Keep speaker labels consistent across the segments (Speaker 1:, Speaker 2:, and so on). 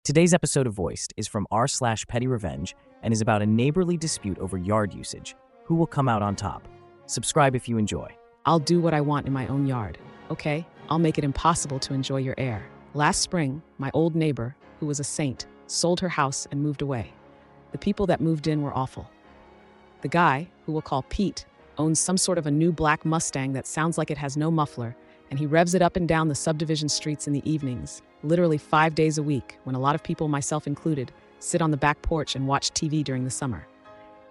Speaker 1: Today's episode of Voiced is from r/Petty Revenge and is about a neighborly dispute over yard usage. Who will come out on top? Subscribe if you enjoy.
Speaker 2: I'll do what I want in my own yard. Okay, I'll make it impossible to enjoy your air. Last spring, my old neighbor, who was a saint, sold her house and moved away. The people that moved in were awful. The guy, who we'll call Pete, owns some sort of a new black Mustang that sounds like it has no muffler, and he revs it up and down the subdivision streets in the evenings, literally 5 days a week, when a lot of people, myself included, sit on the back porch and watch TV during the summer.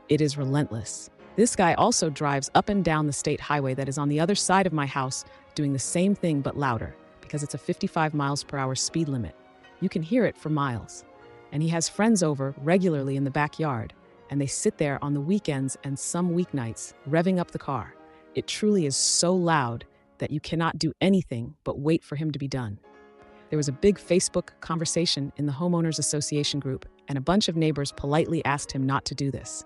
Speaker 2: It is relentless. This guy also drives up and down the state highway that is on the other side of my house, doing the same thing but louder, because it's a 55 miles per hour speed limit. You can hear it for miles. And he has friends over regularly in the backyard, and they sit there on the weekends and some weeknights, revving up the car. It truly is so loud that you cannot do anything but wait for him to be done. There was a big Facebook conversation in the homeowners association group, and a bunch of neighbors politely asked him not to do this.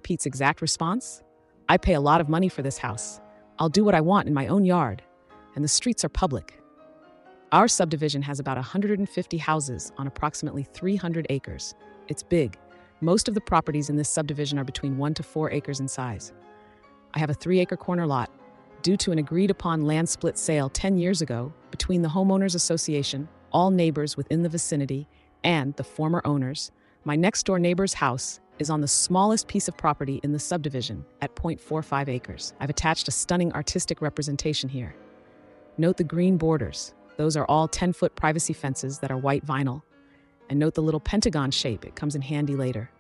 Speaker 2: Pete's exact response? I pay a lot of money for this house. I'll do what I want in my own yard, and the streets are public. Our subdivision has about 150 houses on approximately 300 acres. It's big. Most of the properties in this subdivision are between 1 to 4 acres in size. I have a 3-acre corner lot. Due to an agreed-upon land split sale 10 years ago between the homeowners association, all neighbors within the vicinity, and the former owners, my next-door neighbor's house is on the smallest piece of property in the subdivision at 0.45 acres. I've attached a stunning artistic representation here. Note the green borders. Those are all 10-foot privacy fences that are white vinyl. And note the little pentagon shape. It comes in handy later.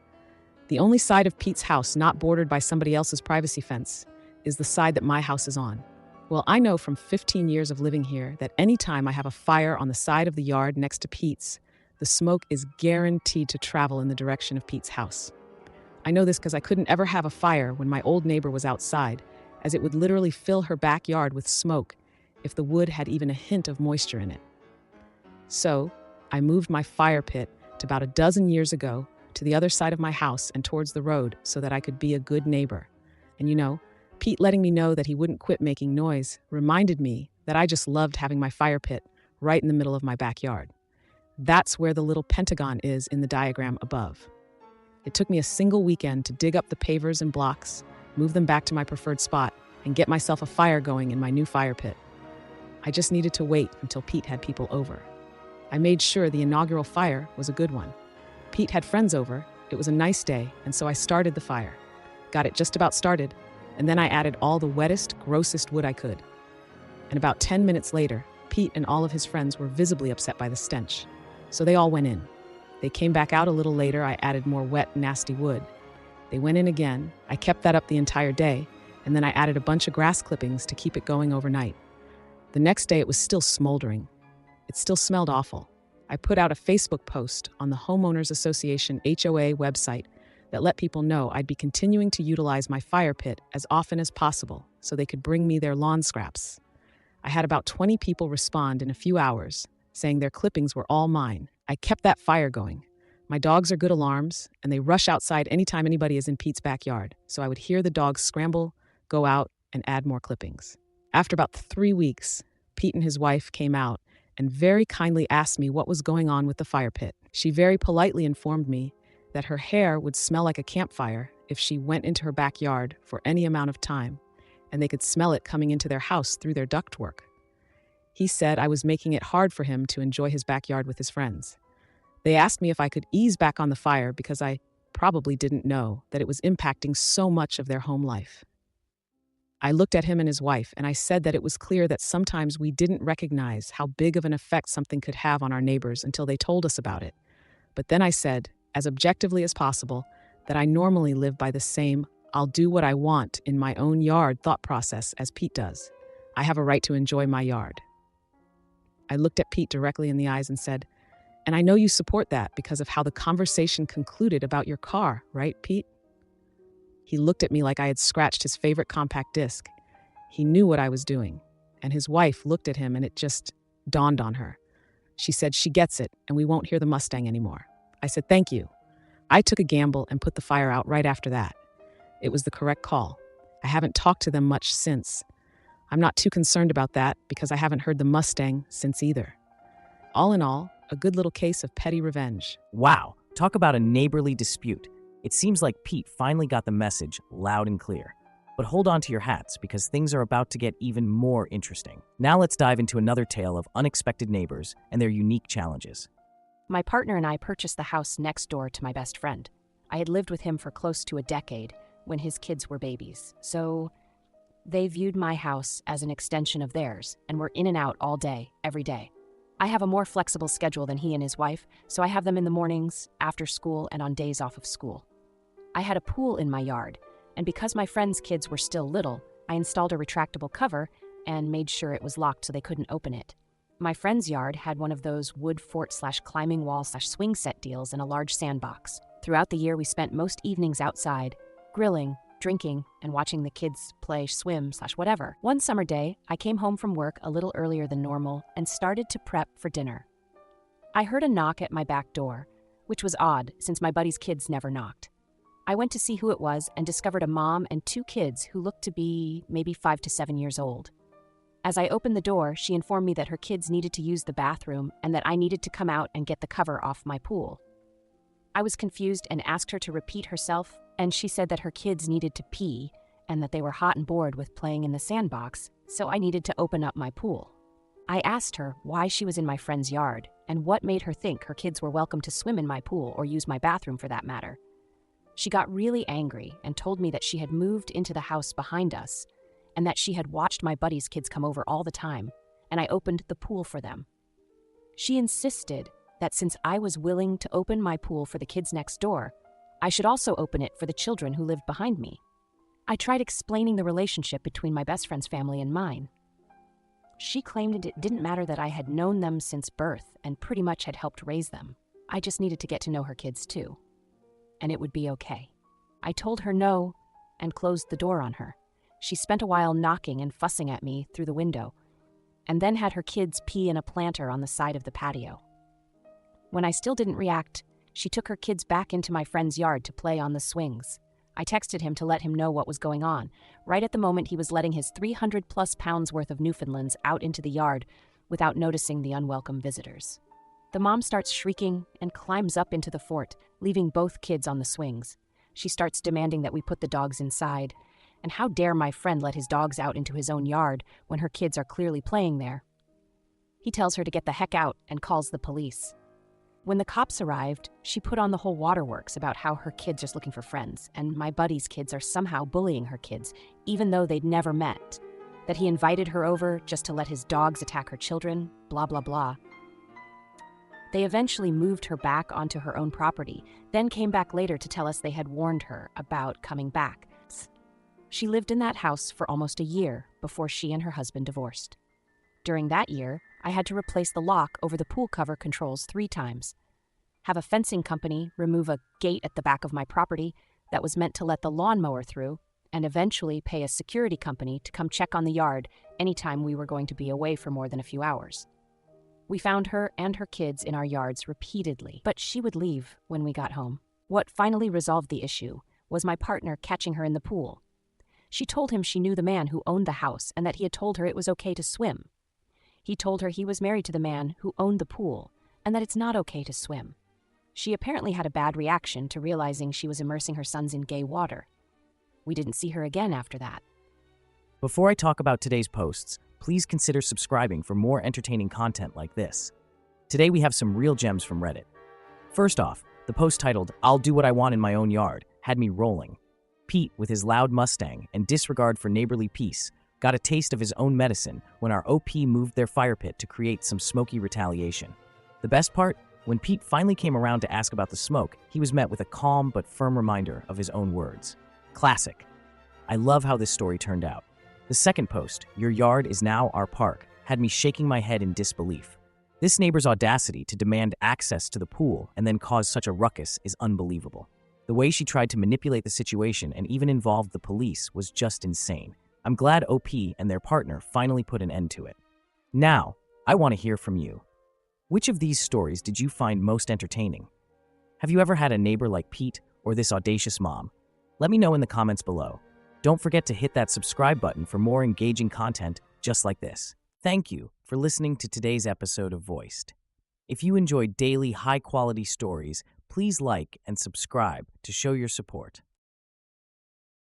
Speaker 2: The only side of Pete's house not bordered by somebody else's privacy fence is the side that my house is on. Well, I know from 15 years of living here that anytime I have a fire on the side of the yard next to Pete's, the smoke is guaranteed to travel in the direction of Pete's house. I know this because I couldn't ever have a fire when my old neighbor was outside, as it would literally fill her backyard with smoke if the wood had even a hint of moisture in it. So, I moved my fire pit to about a dozen years ago to the other side of my house and towards the road so that I could be a good neighbor. And you know, Pete letting me know that he wouldn't quit making noise reminded me that I just loved having my fire pit right in the middle of my backyard. That's where the little pentagon is in the diagram above. It took me a single weekend to dig up the pavers and blocks, move them back to my preferred spot, and get myself a fire going in my new fire pit. I just needed to wait until Pete had people over. I made sure the inaugural fire was a good one. Pete had friends over, it was a nice day, and so I started the fire. Got it just about started, and then I added all the wettest, grossest wood I could. And about 10 minutes later, Pete and all of his friends were visibly upset by the stench. So they all went in. They came back out a little later. I added more wet, nasty wood. They went in again. I kept that up the entire day, and then I added a bunch of grass clippings to keep it going overnight. The next day, it was still smoldering. It still smelled awful. I put out a Facebook post on the Homeowners Association HOA website that let people know I'd be continuing to utilize my fire pit as often as possible so they could bring me their lawn scraps. I had about 20 people respond in a few hours, saying their clippings were all mine. I kept that fire going. My dogs are good alarms, and they rush outside anytime anybody is in Pete's backyard, so I would hear the dogs scramble, go out, and add more clippings. After about 3 weeks, Pete and his wife came out and very kindly asked me what was going on with the fire pit. She very politely informed me that her hair would smell like a campfire if she went into her backyard for any amount of time, and they could smell it coming into their house through their ductwork. He said I was making it hard for him to enjoy his backyard with his friends. They asked me if I could ease back on the fire because I probably didn't know that it was impacting so much of their home life. I looked at him and his wife, and I said that it was clear that sometimes we didn't recognize how big of an effect something could have on our neighbors until they told us about it. But then I said, as objectively as possible, that I normally live by the same I'll do what I want in my own yard thought process as Pete does. I have a right to enjoy my yard. I looked at Pete directly in the eyes and said, and I know you support that because of how the conversation concluded about your car, right, Pete? He looked at me like I had scratched his favorite compact disc. He knew what I was doing, and his wife looked at him and it just dawned on her. She said she gets it and we won't hear the Mustang anymore. I said, thank you. I took a gamble and put the fire out right after that. It was the correct call. I haven't talked to them much since. I'm not too concerned about that because I haven't heard the Mustang since either. All in all, A good little case of petty revenge.
Speaker 1: Wow, talk about a neighborly dispute. It seems like Pete finally got the message loud and clear. But hold on to your hats because things are about to get even more interesting. Now let's dive into another tale of unexpected neighbors and their unique challenges.
Speaker 3: My partner and I purchased the house next door to my best friend. I had lived with him for close to a decade when his kids were babies, so they viewed my house as an extension of theirs and were in and out all day, every day. I have a more flexible schedule than he and his wife, so I have them in the mornings, after school, and on days off of school. I had a pool in my yard, and because my friend's kids were still little, I installed a retractable cover and made sure it was locked so they couldn't open it. My friend's yard had one of those wood fort/climbing wall/swing set deals and a large sandbox. Throughout the year, we spent most evenings outside, grilling, drinking, and watching the kids play, swim/whatever. One summer day, I came home from work a little earlier than normal and started to prep for dinner. I heard a knock at my back door, which was odd since my buddy's kids never knocked. I went to see who it was and discovered a mom and two kids who looked to be maybe 5 to 7 years old. As I opened the door, she informed me that her kids needed to use the bathroom and that I needed to come out and get the cover off my pool. I was confused and asked her to repeat herself, and she said that her kids needed to pee and that they were hot and bored with playing in the sandbox, so I needed to open up my pool. I asked her why she was in my friend's yard and what made her think her kids were welcome to swim in my pool or use my bathroom for that matter. She got really angry and told me that she had moved into the house behind us and that she had watched my buddy's kids come over all the time, and I opened the pool for them. She insisted that since I was willing to open my pool for the kids next door, I should also open it for the children who lived behind me. I tried explaining the relationship between my best friend's family and mine. She claimed it didn't matter that I had known them since birth and pretty much had helped raise them. I just needed to get to know her kids too, and it would be okay. I told her no and closed the door on her. She spent a while knocking and fussing at me through the window, and then had her kids pee in a planter on the side of the patio. When I still didn't react, she took her kids back into my friend's yard to play on the swings. I texted him to let him know what was going on. Right at the moment, he was letting his 300+ pounds worth of Newfoundlands out into the yard without noticing the unwelcome visitors. The mom starts shrieking and climbs up into the fort, leaving both kids on the swings. She starts demanding that we put the dogs inside. And how dare my friend let his dogs out into his own yard when her kids are clearly playing there? He tells her to get the heck out and calls the police. When the cops arrived, she put on the whole waterworks about how her kids are looking for friends, and my buddy's kids are somehow bullying her kids, even though they'd never met, that he invited her over just to let his dogs attack her children, blah, blah, blah. They eventually moved her back onto her own property, then came back later to tell us they had warned her about coming back. She lived in that house for almost a year before she and her husband divorced. During that year, I had to replace the lock over the pool cover controls 3 times, have a fencing company remove a gate at the back of my property that was meant to let the lawnmower through, and eventually pay a security company to come check on the yard anytime we were going to be away for more than a few hours. We found her and her kids in our yards repeatedly, but she would leave when we got home. What finally resolved the issue was my partner catching her in the pool. She told him she knew the man who owned the house and that he had told her it was okay to swim. He told her he was married to the man who owned the pool and that it's not okay to swim. She apparently had a bad reaction to realizing she was immersing her sons in gay water. We didn't see her again after that.
Speaker 1: Before I talk about today's posts, please consider subscribing for more entertaining content like this. Today we have some real gems from Reddit. First off, the post titled, "I'll do what I want in my own yard," had me rolling. Pete, with his loud Mustang and disregard for neighborly peace, got a taste of his own medicine when our OP moved their fire pit to create some Smoky retaliation. The best part? When Pete finally came around to ask about the smoke, he was met with a calm but firm reminder of his own words. Classic. I love how this story turned out. The second post, "Your yard is now our park," had me shaking my head in disbelief. This neighbor's audacity to demand access to the pool and then cause such a ruckus is unbelievable. The way she tried to manipulate the situation and even involved the police was just insane. I'm glad OP and their partner finally put an end to it. Now, I want to hear from you. Which of these stories did you find most entertaining? Have you ever had a neighbor like Pete or this audacious mom? Let me know in the comments below. Don't forget to hit that subscribe button for more engaging content just like this. Thank you for listening to today's episode of Voiced. If you enjoy daily, high-quality stories, please like and subscribe to show your support.